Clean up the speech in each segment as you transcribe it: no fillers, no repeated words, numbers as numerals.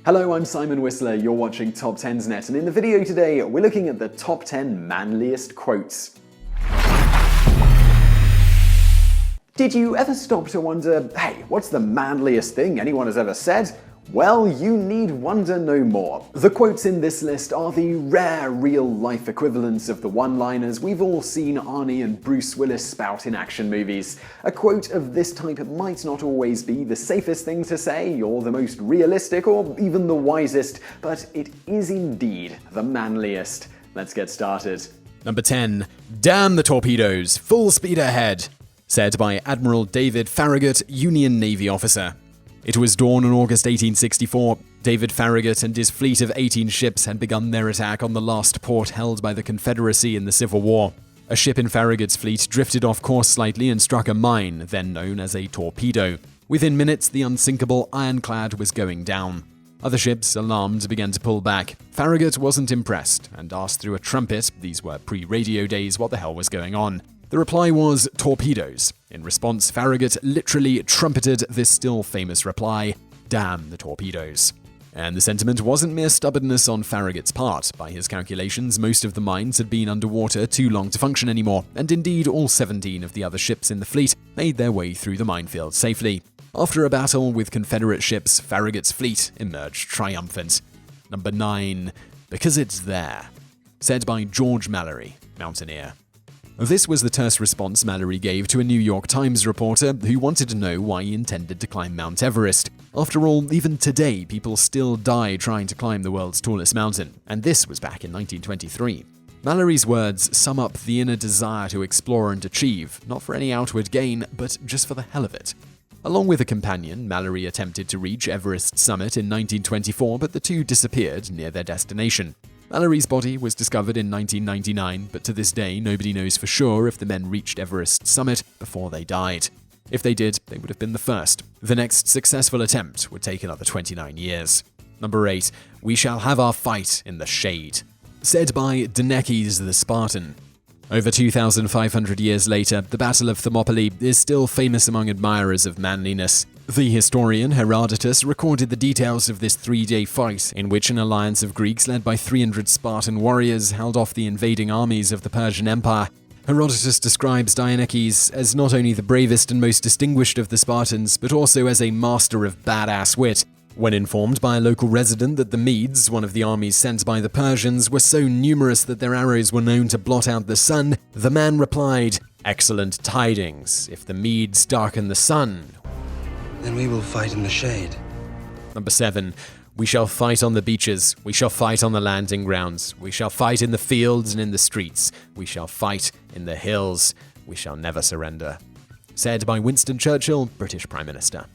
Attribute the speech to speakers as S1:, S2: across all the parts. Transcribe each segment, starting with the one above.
S1: Hello, I'm Simon Whistler, you're watching TopTenzNet, and in the video today, we're looking at the top 10 manliest quotes. Did you ever stop to wonder, hey, what's the manliest thing anyone has ever said? Well, you need wonder no more. The quotes in this list are the rare real-life equivalents of the one-liners we've all seen Arnie and Bruce Willis spout in action movies. A quote of this type might not always be the safest thing to say, or the most realistic, or even the wisest, but it is indeed the manliest. Let's get started.
S2: Number 10. Damn the torpedoes, full speed ahead. Said by Admiral David Farragut, Union Navy officer. It was dawn on August 1864. David Farragut and his fleet of 18 ships had begun their attack on the last port held by the Confederacy in the Civil War. A ship in Farragut's fleet drifted off course slightly and struck a mine, then known as a torpedo. Within minutes, the unsinkable ironclad was going down. Other ships, alarmed, began to pull back. Farragut wasn't impressed and asked through a trumpet, these were pre-radio days, what the hell was going on. The reply was torpedoes. In response, Farragut literally trumpeted this still famous reply, "Damn the torpedoes." And the sentiment wasn't mere stubbornness on Farragut's part. By his calculations, most of the mines had been underwater too long to function anymore, and indeed all 17 of the other ships in the fleet made their way through the minefield safely. After a battle with Confederate ships, Farragut's fleet emerged triumphant. Number 9. Because it's there. Said by George Mallory, mountaineer. This was the terse response Mallory gave to a New York Times reporter who wanted to know why he intended to climb Mount Everest. After all, even today, people still die trying to climb the world's tallest mountain, and this was back in 1923. Mallory's words sum up the inner desire to explore and achieve, not for any outward gain, but just for the hell of it. Along with a companion, Mallory attempted to reach Everest's summit in 1924, but the two disappeared near their destination. Mallory's body was discovered in 1999, but to this day nobody knows for sure if the men reached Everest's summit before they died. If they did, they would have been the first. The next successful attempt would take another 29 years. Number 8. We shall have our fight in the shade. Said by Danekes the Spartan. Over 2,500 years later, the Battle of Thermopylae is still famous among admirers of manliness. The historian Herodotus recorded the details of this 3-day fight, in which an alliance of Greeks led by 300 Spartan warriors held off the invading armies of the Persian Empire. Herodotus describes Danekes as not only the bravest and most distinguished of the Spartans, but also as a master of badass wit. When informed by a local resident that the Medes, one of the armies sent by the Persians, were so numerous that their arrows were known to blot out the sun, the man replied, "Excellent tidings. If the Medes darken the sun,
S3: then we will fight in the shade."
S2: Number 7. We shall fight on the beaches. We shall fight on the landing grounds. We shall fight in the fields and in the streets. We shall fight in the hills. We shall never surrender. Said by Winston Churchill, British Prime Minister.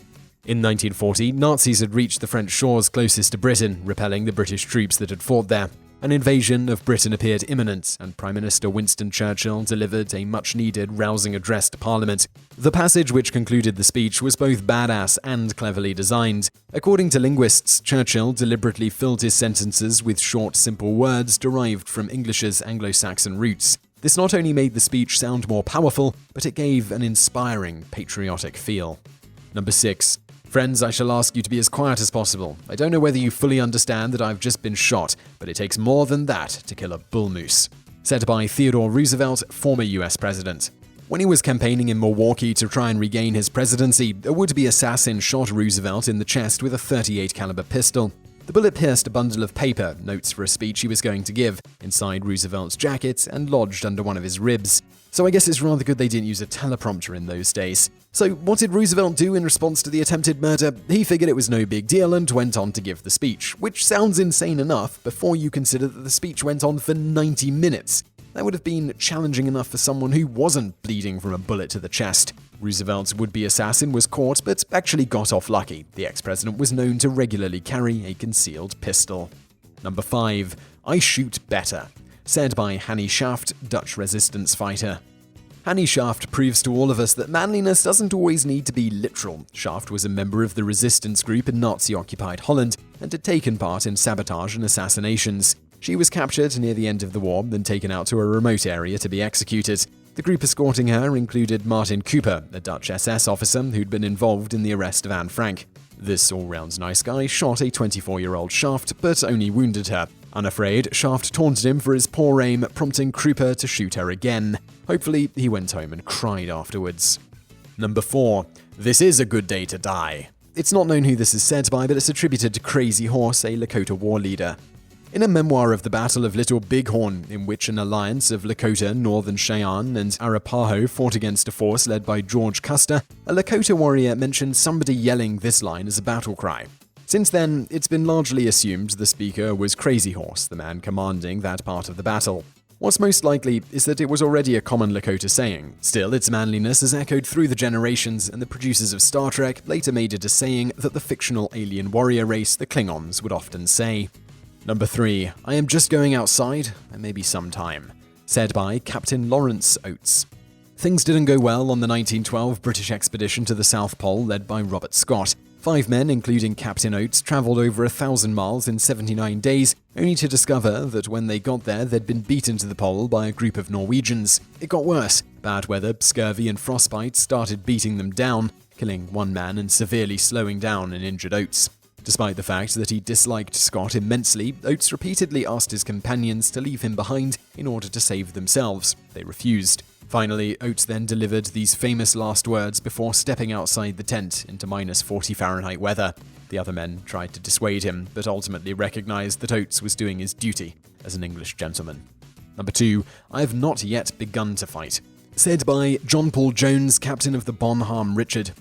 S2: In 1940, Nazis had reached the French shores closest to Britain, repelling the British troops that had fought there. An invasion of Britain appeared imminent, and Prime Minister Winston Churchill delivered a much-needed, rousing address to Parliament. The passage which concluded the speech was both badass and cleverly designed. According to linguists, Churchill deliberately filled his sentences with short, simple words derived from English's Anglo-Saxon roots. This not only made the speech sound more powerful, but it gave an inspiring, patriotic feel. Number 6. Friends, I shall ask you to be as quiet as possible. I don't know whether you fully understand that I've just been shot, but it takes more than that to kill a bull moose. Said by Theodore Roosevelt, former US president. When he was campaigning in Milwaukee to try and regain his presidency, a would-be assassin shot Roosevelt in the chest with a .38 caliber pistol. The bullet pierced a bundle of paper, notes for a speech he was going to give, inside Roosevelt's jacket and lodged under one of his ribs. So I guess it's rather good they didn't use a teleprompter in those days. So what did Roosevelt do in response to the attempted murder? He figured it was no big deal and went on to give the speech, which sounds insane enough before you consider that the speech went on for 90 minutes. That would have been challenging enough for someone who wasn't bleeding from a bullet to the chest. Roosevelt's would-be assassin was caught, but actually got off lucky. The ex-president was known to regularly carry a concealed pistol. Number 5. I shoot better. Said by Hannie Schaft, Dutch resistance fighter. Hannie Schaft proves to all of us that manliness doesn't always need to be literal. Schaft was a member of the resistance group in Nazi-occupied Holland and had taken part in sabotage and assassinations. She was captured near the end of the war, then taken out to a remote area to be executed. The group escorting her included Martin Cooper, a Dutch SS officer who'd been involved in the arrest of Anne Frank. This all-round nice guy shot a 24-year-old Shaft, but only wounded her. Unafraid, Shaft taunted him for his poor aim, prompting Krupa to shoot her again. Hopefully, he went home and cried afterwards. Number 4. This is a good day to die. It's not known who this is said by, but it's attributed to Crazy Horse, a Lakota war leader. In a memoir of the Battle of Little Bighorn, in which an alliance of Lakota, Northern Cheyenne, and Arapaho fought against a force led by George Custer, a Lakota warrior mentioned somebody yelling this line as a battle cry. Since then, it's been largely assumed the speaker was Crazy Horse, the man commanding that part of the battle. What's most likely is that it was already a common Lakota saying. Still, its manliness has echoed through the generations, and the producers of Star Trek later made it a saying that the fictional alien warrior race, the Klingons, would often say. Number 3. I am just going outside, and maybe sometime. Said by Captain Lawrence Oates. Things didn't go well on the 1912 British expedition to the South Pole led by Robert Scott. 5 men, including Captain Oates, travelled over 1,000 miles in 79 days, only to discover that when they got there, they'd been beaten to the pole by a group of Norwegians. It got worse. Bad weather, scurvy, and frostbite started beating them down, killing 1 man and severely slowing down and injured Oates. Despite the fact that he disliked Scott immensely, Oates repeatedly asked his companions to leave him behind in order to save themselves. They refused. Finally, Oates then delivered these famous last words before stepping outside the tent into -40 Fahrenheit weather. The other men tried to dissuade him, but ultimately recognized that Oates was doing his duty as an English gentleman. Number 2. I have not yet begun to fight. Said by John Paul Jones, captain of the Bonhomme Richard.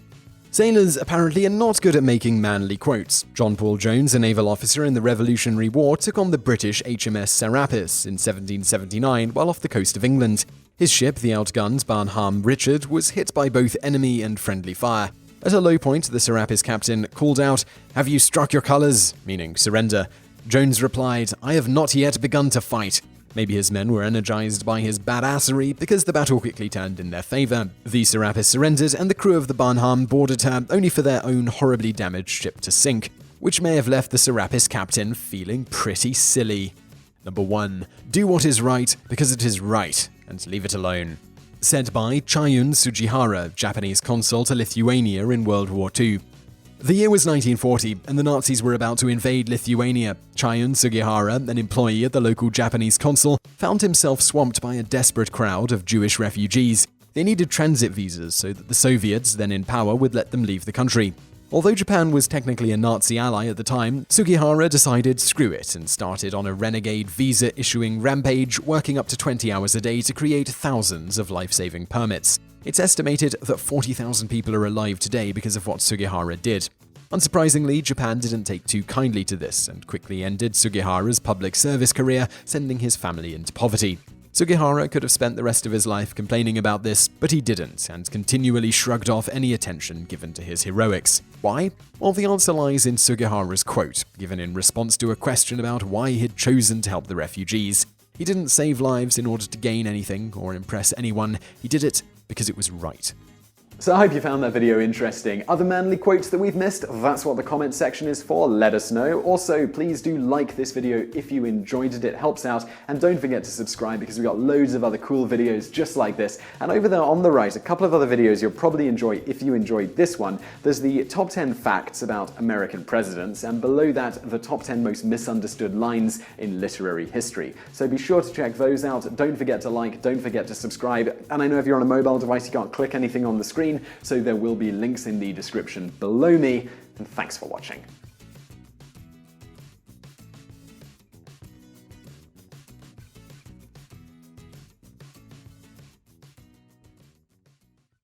S2: Sailors apparently are not good at making manly quotes. John Paul Jones, a naval officer in the Revolutionary War, took on the British HMS Serapis in 1779 while off the coast of England. His ship, the outgunned Bonhomme Richard, was hit by both enemy and friendly fire. At a low point, the Serapis captain called out, "Have you struck your colours?" meaning surrender. Jones replied, "I have not yet begun to fight." Maybe his men were energized by his badassery because the battle quickly turned in their favor. The Serapis surrendered and the crew of the Bonhomme boarded her, only for their own horribly damaged ship to sink, which may have left the Serapis captain feeling pretty silly. Number 1. Do what is right because it is right, and leave it alone. Said by Chayun Sugihara, Japanese consul to Lithuania in World War II. The year was 1940, and the Nazis were about to invade Lithuania. Chayun Sugihara, an employee at the local Japanese consul, found himself swamped by a desperate crowd of Jewish refugees. They needed transit visas so that the Soviets, then in power, would let them leave the country. Although Japan was technically a Nazi ally at the time, Sugihara decided screw it and started on a renegade visa-issuing rampage, working up to 20 hours a day to create thousands of life-saving permits. It's estimated that 40,000 people are alive today because of what Sugihara did. Unsurprisingly, Japan didn't take too kindly to this and quickly ended Sugihara's public service career, sending his family into poverty. Sugihara could have spent the rest of his life complaining about this, but he didn't, and continually shrugged off any attention given to his heroics. Why? Well, the answer lies in Sugihara's quote, given in response to a question about why he'd chosen to help the refugees. He didn't save lives in order to gain anything or impress anyone. He did it because it was right.
S1: So I hope you found that video interesting. Other manly quotes that we've missed? That's what the comment section is for. Let us know. Also, please do like this video if you enjoyed it. It helps out. And don't forget to subscribe because we've got loads of other cool videos just like this. And over there on the right, a couple of other videos you'll probably enjoy if you enjoyed this one. There's the top 10 facts about American presidents, and below that, the top 10 most misunderstood lines in literary history. So be sure to check those out. Don't forget to like, don't forget to subscribe. And I know if you're on a mobile device, you can't click anything on the screen, so there will be links in the description below me, and thanks for watching.